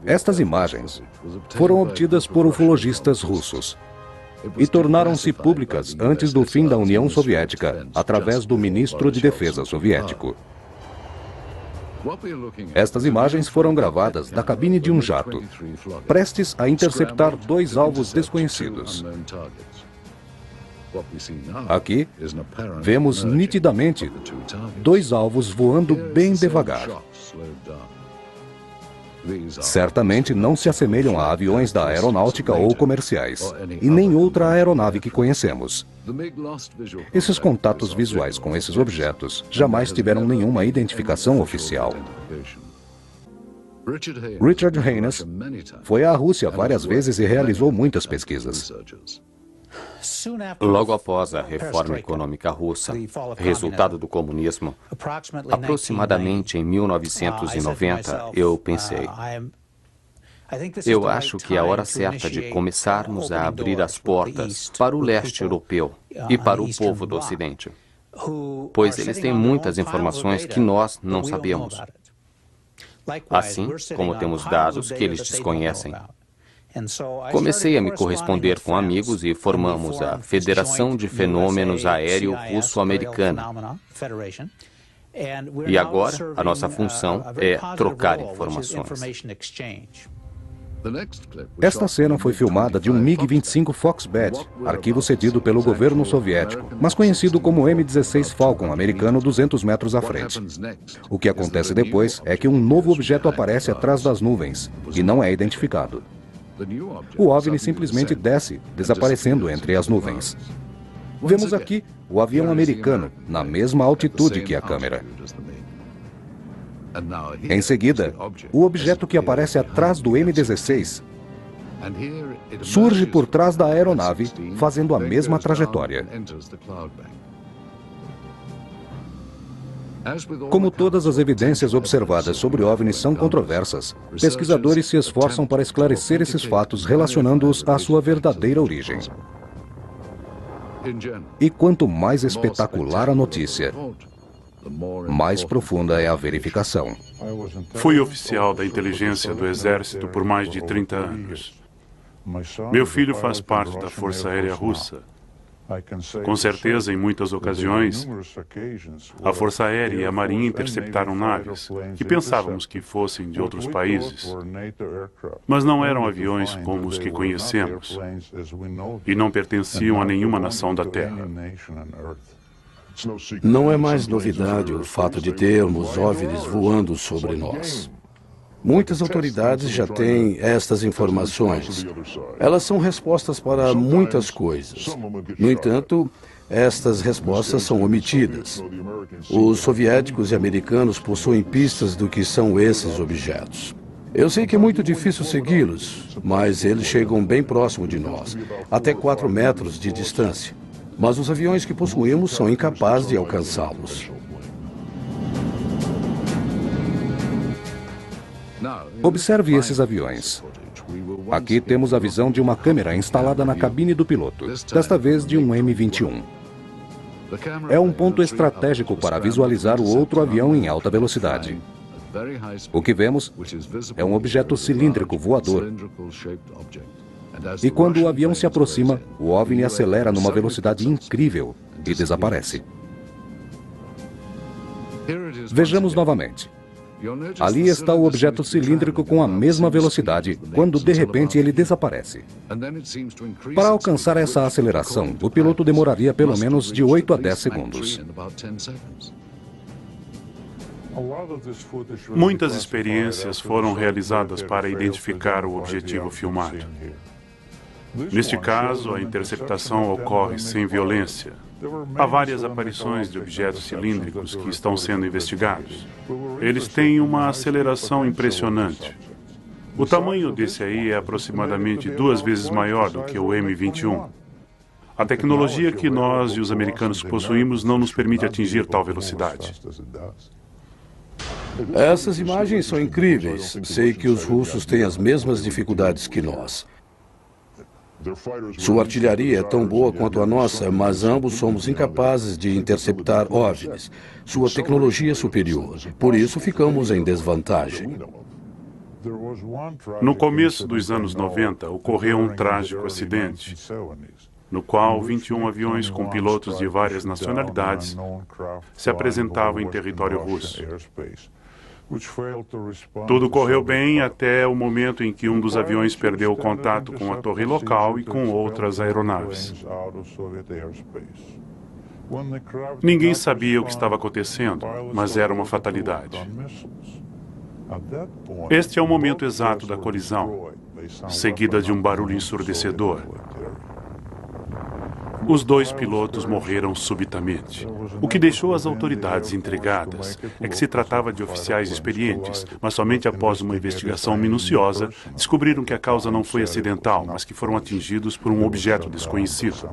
Estas imagens foram obtidas por ufologistas russos e tornaram-se públicas antes do fim da União Soviética, através do ministro de Defesa soviético. Estas imagens foram gravadas da cabine de um jato, prestes a interceptar dois alvos desconhecidos. Aqui, vemos nitidamente dois alvos voando bem devagar. Certamente não se assemelham a aviões da aeronáutica ou comerciais, e nem outra aeronave que conhecemos. Esses contatos visuais com esses objetos jamais tiveram nenhuma identificação oficial. Richard Haynes foi à Rússia várias vezes e realizou muitas pesquisas. Logo após a reforma econômica russa, resultado do comunismo, aproximadamente em 1990, eu pensei, eu acho que é a hora certa de começarmos a abrir as portas para o leste europeu e para o povo do Ocidente, pois eles têm muitas informações que nós não sabemos, assim como temos dados que eles desconhecem. Comecei a me corresponder com amigos e formamos a Federação de Fenômenos Aéreo Russo-Americana. E agora, a nossa função é trocar informações. Esta cena foi filmada de um MiG-25 Foxbat, arquivo cedido pelo governo soviético, mas conhecido como M-16 Falcon americano 200 metros à frente. O que acontece depois é que um novo objeto aparece atrás das nuvens e não é identificado. O OVNI simplesmente desce, desaparecendo entre as nuvens. Vemos aqui o avião americano, na mesma altitude que a câmera. Em seguida, o objeto que aparece atrás do M-16 surge por trás da aeronave, fazendo a mesma trajetória. Como todas as evidências observadas sobre OVNIs são controversas, pesquisadores se esforçam para esclarecer esses fatos relacionando-os à sua verdadeira origem. E quanto mais espetacular a notícia, mais profunda é a verificação. Fui oficial da inteligência do Exército por mais de 30 anos. Meu filho faz parte da Força Aérea Russa. Com certeza, em muitas ocasiões, a Força Aérea e a Marinha interceptaram naves que pensávamos que fossem de outros países, mas não eram aviões como os que conhecemos e não pertenciam a nenhuma nação da Terra. Não é mais novidade o fato de termos OVNIs voando sobre nós. Muitas autoridades já têm estas informações. Elas são respostas para muitas coisas. No entanto, estas respostas são omitidas. Os soviéticos e americanos possuem pistas do que são esses objetos. Eu sei que é muito difícil segui-los, mas eles chegam bem próximo de nós, até 4 metros de distância. Mas os aviões que possuímos são incapazes de alcançá-los. Observe esses aviões. Aqui temos a visão de uma câmera instalada na cabine do piloto, desta vez de um M-21. É um ponto estratégico para visualizar o outro avião em alta velocidade. O que vemos é um objeto cilíndrico voador. E quando o avião se aproxima, o OVNI acelera numa velocidade incrível e desaparece. Vejamos novamente. Ali está o objeto cilíndrico com a mesma velocidade, quando de repente ele desaparece. Para alcançar essa aceleração, o piloto demoraria pelo menos de 8 a 10 segundos. Muitas experiências foram realizadas para identificar o objetivo filmado. Neste caso, a interceptação ocorre sem violência. Há várias aparições de objetos cilíndricos que estão sendo investigados. Eles têm uma aceleração impressionante. O tamanho desse aí é aproximadamente 2 vezes maior do que o M-21. A tecnologia que nós e os americanos possuímos não nos permite atingir tal velocidade. Essas imagens são incríveis. Sei que os russos têm as mesmas dificuldades que nós. Sua artilharia é tão boa quanto a nossa, mas ambos somos incapazes de interceptar OVNIs. Sua tecnologia é superior. Por isso ficamos em desvantagem. No começo dos anos 90, ocorreu um trágico acidente, no qual 21 aviões com pilotos de várias nacionalidades se apresentavam em território russo. Tudo correu bem até o momento em que um dos aviões perdeu o contato com a torre local e com outras aeronaves. Ninguém sabia o que estava acontecendo, mas era uma fatalidade. Este é o momento exato da colisão, seguida de um barulho ensurdecedor. Os dois pilotos morreram subitamente. O que deixou as autoridades intrigadas é que se tratava de oficiais experientes, mas somente após uma investigação minuciosa descobriram que a causa não foi acidental, mas que foram atingidos por um objeto desconhecido.